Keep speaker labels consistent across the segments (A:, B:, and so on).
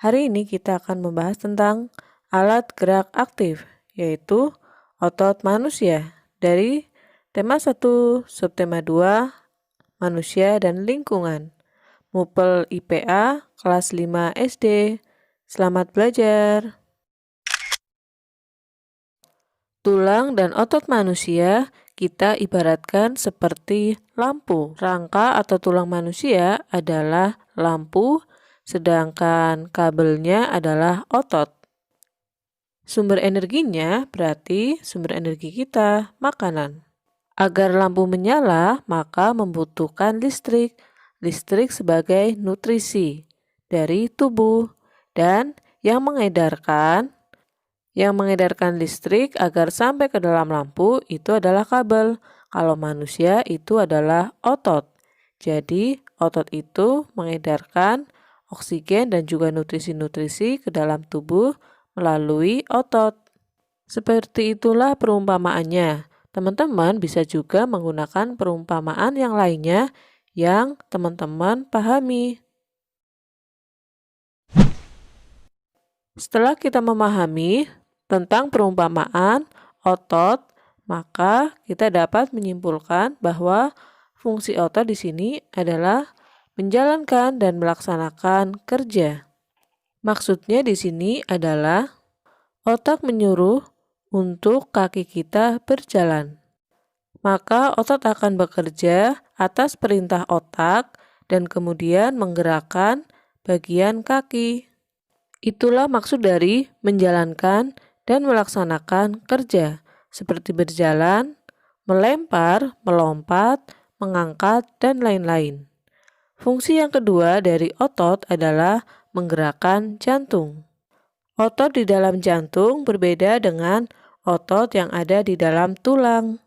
A: Hari ini kita akan membahas tentang alat gerak aktif, yaitu otot manusia dari tema 1, subtema 2, manusia dan lingkungan. MUPEL IPA kelas 5 SD. Selamat belajar. Tulang dan otot manusia kita ibaratkan seperti lampu. Rangka atau tulang manusia adalah lampu, sedangkan kabelnya adalah otot. Sumber energinya berarti sumber energi kita, makanan. Agar lampu menyala, maka membutuhkan listrik. Listrik sebagai nutrisi dari tubuh dan yang mengedarkan listrik agar sampai ke dalam lampu itu adalah kabel. Kalau manusia itu adalah otot. Jadi otot itu mengedarkan oksigen dan juga nutrisi-nutrisi ke dalam tubuh melalui otot. Seperti itulah perumpamaannya. Teman-teman bisa juga menggunakan perumpamaan yang lainnya yang teman-teman pahami. Setelah kita memahami tentang perumpamaan otot, maka kita dapat menyimpulkan bahwa fungsi otot di sini adalah menjalankan dan melaksanakan kerja. Maksudnya di sini adalah otak menyuruh untuk kaki kita berjalan. Maka otot akan bekerja atas perintah otak dan kemudian menggerakkan bagian kaki. Itulah maksud dari menjalankan dan melaksanakan kerja, seperti berjalan, melempar, melompat, mengangkat, dan lain-lain. Fungsi yang kedua dari otot adalah menggerakkan jantung. Otot di dalam jantung berbeda dengan otot yang ada di dalam tulang.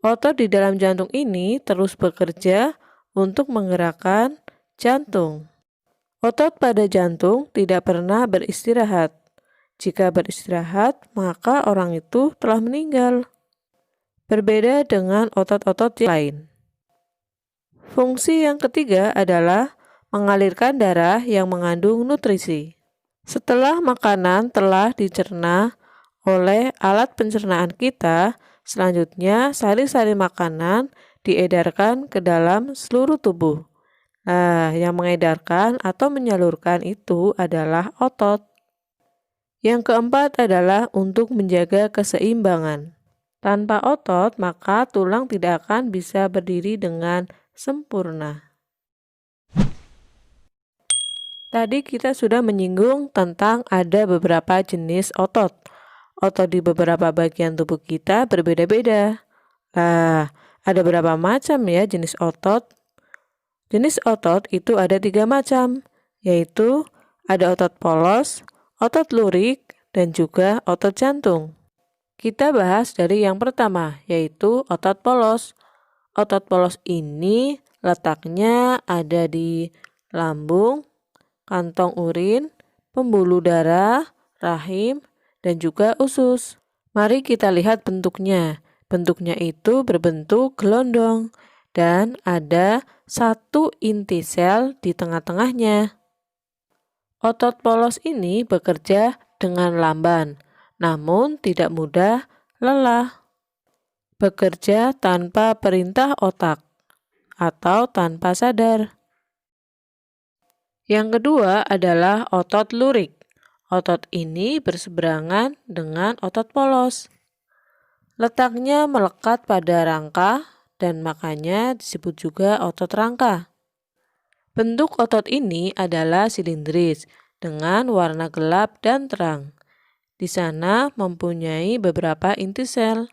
A: Otot di dalam jantung ini terus bekerja untuk menggerakkan jantung. Otot pada jantung tidak pernah beristirahat. Jika beristirahat, maka orang itu telah meninggal. Berbeda dengan otot-otot yang lain. Fungsi yang ketiga adalah mengalirkan darah yang mengandung nutrisi. Setelah makanan telah dicerna oleh alat pencernaan kita, selanjutnya sari-sari makanan diedarkan ke dalam seluruh tubuh. Nah, yang mengedarkan atau menyalurkan itu adalah otot. Yang keempat adalah untuk menjaga keseimbangan. Tanpa otot, maka tulang tidak akan bisa berdiri dengan sempurna. Tadi kita sudah menyinggung tentang ada beberapa jenis otot. Otot di beberapa bagian tubuh kita berbeda-beda. Nah, ada berapa macam ya jenis otot? Jenis otot itu ada 3 macam, yaitu ada otot polos, otot lurik, dan juga otot jantung. Kita bahas dari yang pertama, yaitu otot polos. Otot polos ini letaknya ada di lambung, kantong urin, pembuluh darah, rahim, dan juga usus. Mari kita lihat bentuknya. Bentuknya itu berbentuk gelondong dan ada satu inti sel di tengah-tengahnya. Otot polos ini bekerja dengan lamban, namun tidak mudah lelah. Bekerja tanpa perintah otak atau tanpa sadar. Yang kedua adalah otot lurik. Otot ini berseberangan dengan otot polos. Letaknya melekat pada rangka dan makanya disebut juga otot rangka. Bentuk otot ini adalah silindris dengan warna gelap dan terang. Di sana mempunyai beberapa inti sel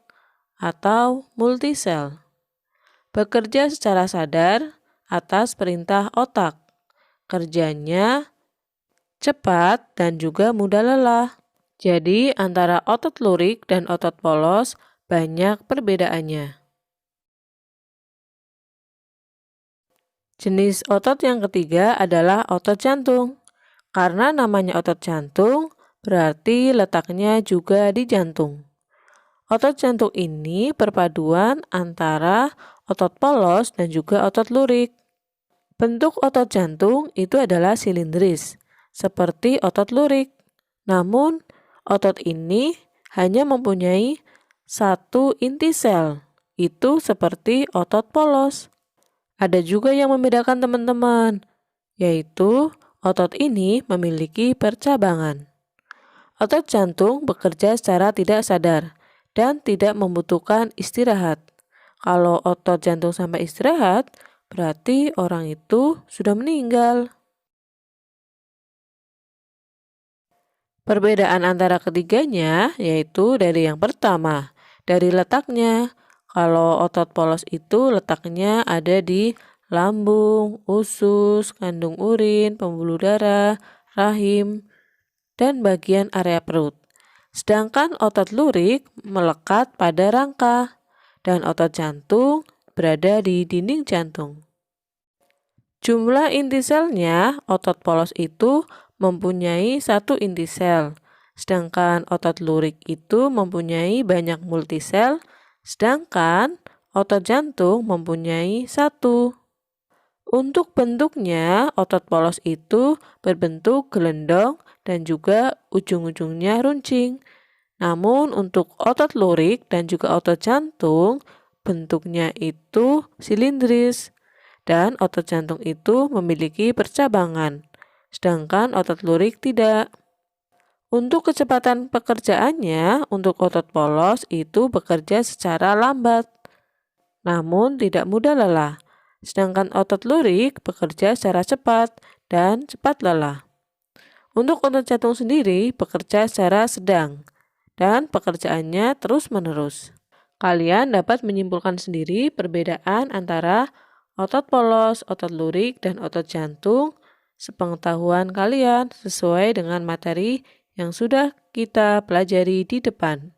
A: atau multisel. Bekerja secara sadar atas perintah otak. Kerjanya cepat dan juga mudah lelah. Jadi antara otot lurik dan otot polos banyak perbedaannya. Jenis otot yang ketiga adalah otot jantung. Karena namanya otot jantung, berarti letaknya juga di jantung. Otot jantung ini perpaduan antara otot polos dan juga otot lurik. Bentuk otot jantung itu adalah silindris. seperti otot lurik. Namun, otot ini hanya mempunyai satu inti sel, itu seperti otot polos. Ada juga yang membedakan teman-teman, yaitu otot ini memiliki percabangan. Otot jantung bekerja secara tidak sadar dan tidak membutuhkan istirahat. Kalau otot jantung sampai istirahat, berarti orang itu sudah meninggal. Perbedaan antara ketiganya yaitu dari yang pertama, dari letaknya. Kalau otot polos itu letaknya ada di lambung, usus, kandung urin, pembuluh darah, rahim, dan bagian area perut. Sedangkan otot lurik melekat pada rangka dan otot jantung berada di dinding jantung. Jumlah inti selnya, otot polos itu mempunyai satu inti sel, sedangkan otot lurik itu mempunyai banyak multisel, sedangkan otot jantung mempunyai satu. Untuk bentuknya, otot polos itu berbentuk gelendong dan juga ujung-ujungnya runcing. Namun untuk otot lurik dan juga otot jantung, bentuknya itu silindris. Dan otot jantung itu memiliki percabangan, sedangkan otot lurik tidak. Untuk kecepatan pekerjaannya, untuk otot polos itu bekerja secara lambat, namun tidak mudah lelah. Sedangkan otot lurik bekerja secara cepat dan cepat lelah. Untuk otot jantung sendiri bekerja secara sedang dan pekerjaannya terus-menerus. Kalian dapat menyimpulkan sendiri perbedaan antara otot polos, otot lurik, dan otot jantung sepengetahuan kalian sesuai dengan materi yang sudah kita pelajari di depan.